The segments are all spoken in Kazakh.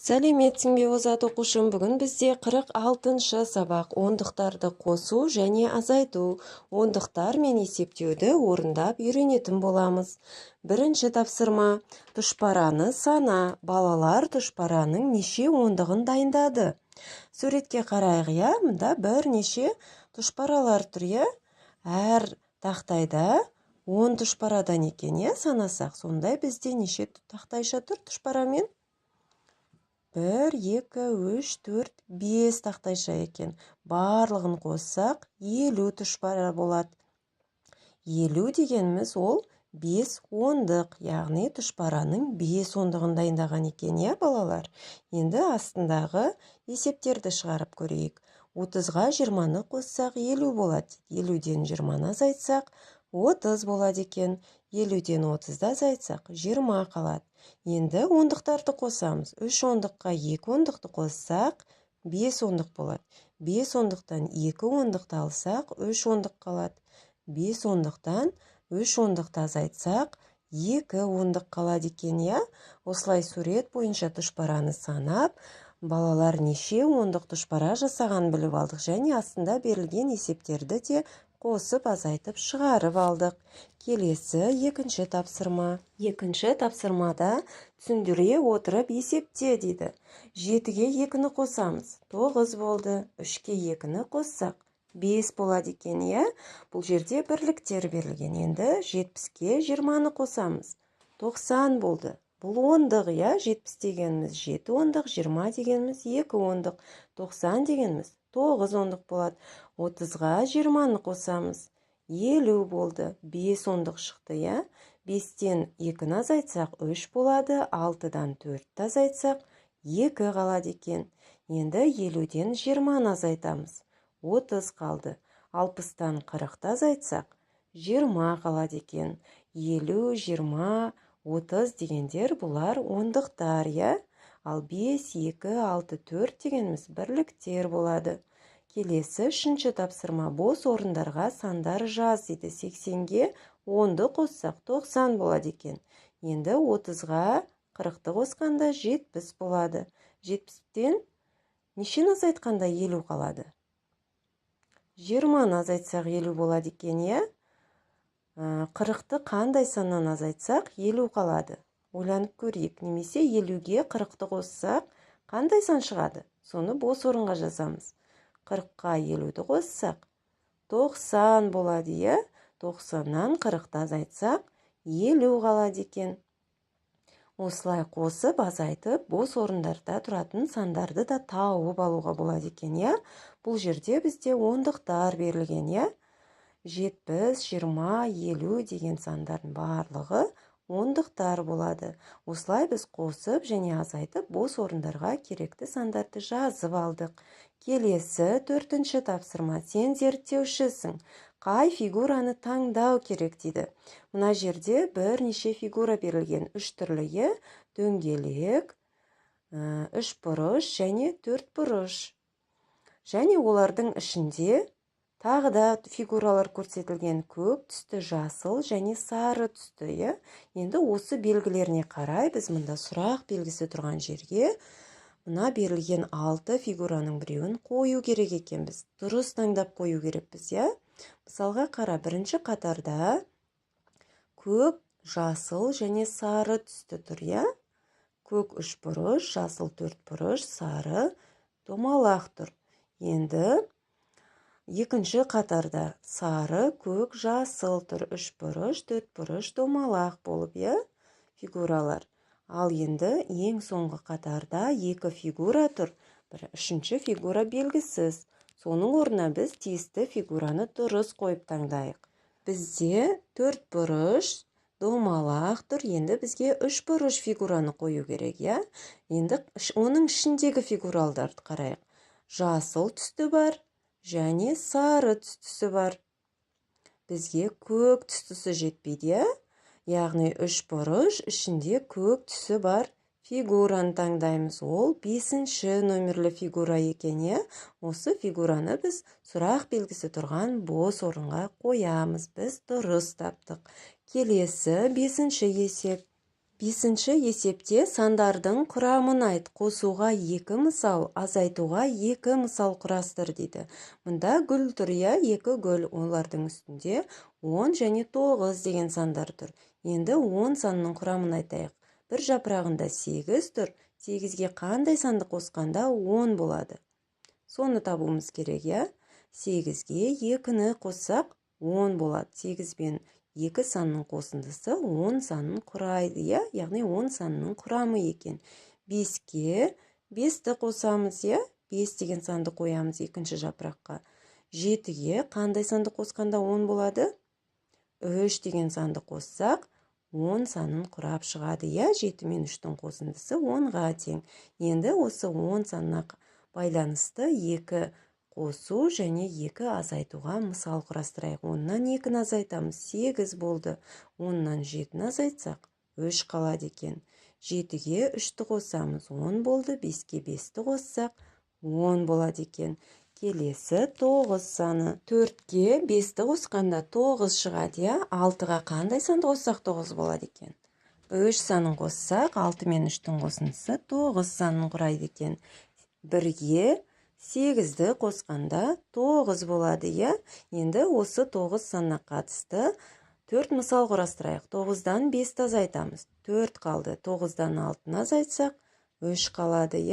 Сәлеметсің бе озат оқушым, бүгін бізде 46-шы сабақ ондықтарды қосу және азайту, ондықтар мен есептеуді орындап үйренетін боламыз. Бірінші тапсырма, тұшпараны сана, балалар тұшпараның неше ондығын дайындады. Суретке қарайық, иә, мұнда бірнеше тұшпаралар тұр, иә? Әр тақтайда 10 тұшпарадан екен, иә, санасақ. Сондай бізде неше тақтайша тұр тұшпарамен? 1, 2, 3, 4, 5 тақтайша екен. Барлығын қоссақ 50 тұшпара болады. 50 дегеніміз ол 5 ондық, яғни тұшпараның 5 ондығын дайындаған екен, иә балалар? Енді астындағы есептерді шығарып көрейік. 30-ға 20-ны қоссақ 50 болады. 50-ден 20-ны азайтсақ 30 болады екен. 50-ден 30-ды азайтсақ 20 қалады. Енді ондықтарды қосамыз. 3 ондыққа 2 ондықты қоссақ 5 ондық болады. 5 ондықтан 2 ондықты алсақ 3 ондық қалады. 5 ондықтан 3 ондықты азайтсақ 2 ондық қалады екен, иә? Осылай сурет бойынша тұшпараны санап, балалар неше ондық тұшпара жасаған біліп алдық, және астында берілген есептерді де қосып азайтып шығарып алдық. Келесі екінші тапсырма. Екінші тапсырмада түсіндіре отырып есепте дейді. 7-ге 2-ні қосамыз. 9 болды. 3-ке 2-ні қоссақ 5 болады екен, иә? Бұл жерде бірліктер берілген. Енді 70-ке 20-ны қосамыз. 90 болды. Бұл ондық, иә? 70 дегеніміз 7 ондық, 20 дегеніміз 2 ондық, 90 дегеніміз 9 ондық болады. 30-ға 20-ны қосамыз. 50 болды. 5 ондық шықты, иә? 5-тен 2-ні азайтсақ 3 болады. 6-дан 4-ті азайтсақ 2 қалады екен. Енді 50-ден 20-ны азайтамыз. 30 қалды. 60-тан 40-ті азайтсақ 20 қалады екен. 50, 20, 30 дегендер бұлар ондықтар, иә? Ал 5, 2, 6, 4 дегеніміз бірліктер болады. Келесі үшінші тапсырма, бос орындарға сандар жаз дейді. 80-ге 10-ды қоссақ 90 болады екен. Енді 30-ға 40-ты қосқанда 70 болады. 70-тен нешені азайтқанда 50 қалады? 20-ны азайтсақ 50 болады екен, иә? 40-ты қандай саннан азайтсақ 50 қалады? Ойланып көрейік. Немесе 50-ге 40-ты қоссақ қандай сан шығады? Соны бос орынға жазамыз. 40-қа 50-ді қоссақ 90 болады, иә? 90-нан 40-ты азайтсақ 50 қалады екен. Осылай қосып, азайтып, бос орындарда тұратын сандарды да тауып алуға болады екен, иә? Бұл жерде бізде ондықтар берілген, иә? 70, 20, 50 деген сандардың барлығы ондықтар болады. Осылай біз қосып және азайтып, бос орындарға керекті сандарды жазып алдық. Келесі төртінші тапсырма. Сен зерттеушісің. Қай фигураны таңдау керек дейді. Мына жерде бірнеше фигура берілген. 3 түрлі, дөңгелек, 3 бұрыш және 4 бұрыш. Және олардың ішінде тағы да фигуралар көрсетілген: көк түсті, жасыл және сары түсті, иә? Енді осы белгілеріне қарай біз мұнда сұрақ белгісі тұрған жерге мына берілген 6 фигураның біреуін қою керек екенбіз. Дұрыс таңдап қою керекпіз, иә? Мысалға қара, бірінші қатарда көк, жасыл және сары түсті тұр, иә? Көк 3 бұрыш, жасыл 4 бұрыш, сары домалақ тұр. Енді екінші қатарда сары, көк, жасыл тұр. 3 бұрыш, 4 бұрыш, домалақ болып, иә? Фигуралар. Ал енді ең соңғы қатарда 2 фигура тұр. Үшінші фигура белгісіз. Соның орнына біз тиісті фигураны дұрыс қойып таңдайық. Бізде 4 бұрыш, домалақ тұр. Енді бізге 3 бұрыш фигураны қою керек, иә? Енді оның ішіндегі фигуралдарды қарайық. Жасыл түсті бар және сары түстісі бар. Бізге көк түстісі жетпейді, иә? Яғни 3 бұрыш ішінде көк түсі бар фигураны таңдаймыз. Ол 5-ші номерлі фигура екен, иә? Осы фигураны біз сұрақ белгісі тұрған бос орынға қоямыз. Біз дұрыс таптық. Келесі 5-ші есеп. Бесінші есепте сандардың құрамын айт. Қосуға 2 мысал, азайтуға 2 мысал құрастыр дейді. Мұнда гүл тұр, 2 гүл, олардың үстінде 10 және 9 деген сандар тұр. Енді 10 санының құрамын айтайық. Бір жапырағында 8 тұр. 8-ге қандай санды қосқанда 10 болады? Соны табуымыз керек, 8-ге 2-ні қоссақ 10 болады. 8 пен 2 санның қосындысы 10 санын құрайды, яғни 10 санның құрамы екен. 5-ге 5-ті қосамыз, 5 деген санды қоямыз екінші жапыраққа. 7-ге қандай санды қосқанда 10 болады? 3 деген санды қоссақ 10 санын құрап шығады, 7 мен 3-тің қосындысы 10-ға тең. Енді осы 10 санына байланысты 2 қосу және 2 азайтуға мысал құрастырайық. 10-нан 2-ні азайтамыз, 8 болды. 10-нан 7-ні азайтсақ, 3 қалады екен. 7-ге 3-ті қосамыз, 10 болды. 5-ке 5-ті қоссақ, 10 болады екен. Келесі 9 саны. 4-ге 5-ті қосқанда 9 шығады, 6-ға қандай санды қоссақ 9 болады екен? 3 санын қоссақ, 6 мен 3-тің қосындысы 9 санын құрайды екен. 1-ге 8-ді қосқанда 9 болады, Енді осы 9 санына қатысты 4 мысал құрастырайық. 9-дан 5-ті азайтамыз, 4 қалды. 9-дан 6-ны азайтсақ, 3 қалады,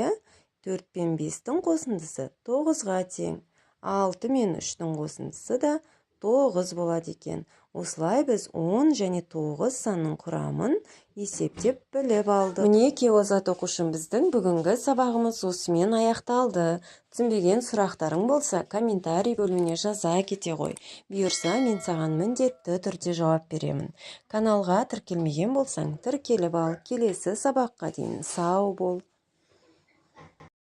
4 пен 5-тің қосындысы 9-ға тең. 6 мен 3-тің қосындысы да 9 болады екен. Осылай біз 10 және 9 санның құрамын есептеп біліп алдық. Мінеки озат оқушым, біздің бүгінгі сабағымыз осымен аяқталды. Түсінбеген сұрақтарың болса, комментарий бөліміне жаза кете ғой. Бұйырса, мен саған міндетті түрде жауап беремін. Каналға тіркелмеген болсаң, тіркеліп ал. Келесі сабаққа дейін сау бол.